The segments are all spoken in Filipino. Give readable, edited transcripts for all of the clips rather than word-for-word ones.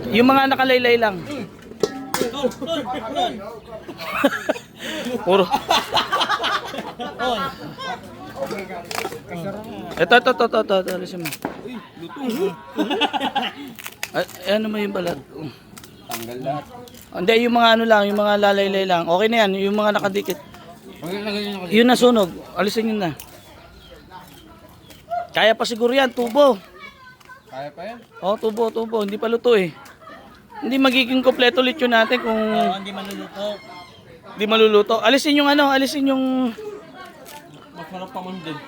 Yung mga nakalaylay lang. Puro. Ito. Alisin mo. Ano mo yung balat? Tanggal lahat. Hindi, yung mga ano lang, yung mga lalaylay lang. Okay na yan, yung mga nakadikit. Yun na sunog. Alisin yun na. Kaya pa siguro yan, tubo. Kaya pa yan? Oh, tubo. Hindi pa luto eh. Hindi magiging kompleto ulit yun natin kung Hindi maluluto. hindi maluluto. Alisin yung ano, alisin yung... Masarap pa man din.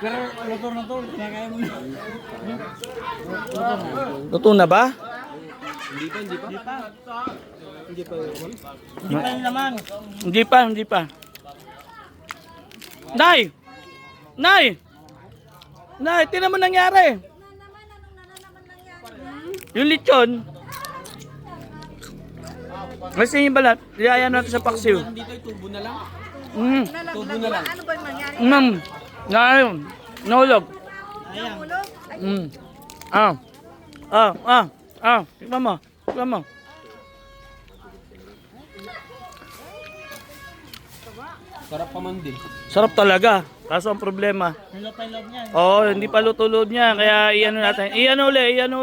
Pero luto na to, kinakaya mo na. Luto na ba? Hindi pa. Hindi pa yung laman. Hindi pa. Nay, tinan mo nangyari. Yung lechon. Kasi yung balat, liayan natin sa paksiw. Dito yung tubo na lang. Tubo na lang. Ano ba yung mangyari? Nahulog. Nahulog? Tignan mo. Sarap pa man din. Sarap talaga. Kaso ang problema, Hilop pa yung loob niyan. oo, hindi pa luto-luto niya. Kaya iano natin. Iano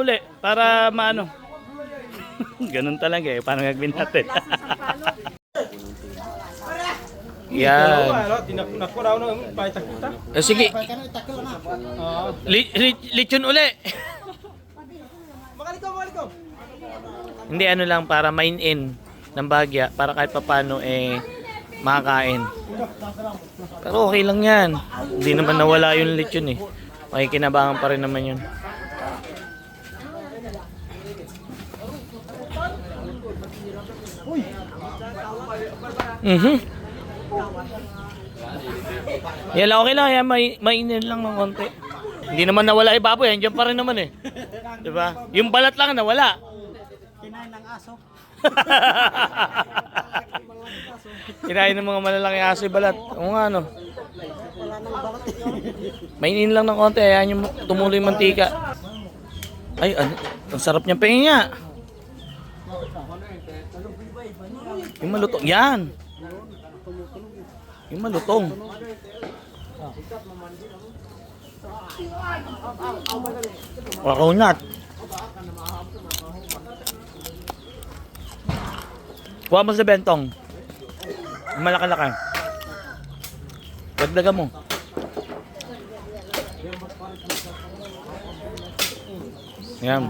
uli. Para maano. Ganun talaga eh. Paano gagawin natin? Yan. Sige. Lechon uli. Hindi, ano lang, para main-in ng Bagya. Para kahit papano makakain. Pero okay lang yan. Hindi naman nawala yung lechon eh. Makikinabangan pa rin naman yun. Yan lang, okay lang. Yan, mainin lang ng konti. Hindi naman nawala yung baboy. Andiyan pa rin naman eh. Diba? Yung balat lang nawala. Kinain ng aso. Kinain ng mga malalaking aso yung balat. Oo nga no. Mainin lang ng konti. Ayan yung tumuloy yung mantika. Ay, ang sarap niyang pahinga. Yung malutong. Yan. Yung malutong. Wakunat. Kuha mo sa bentong. Malaki-laki. Dagdagan mo. Yan.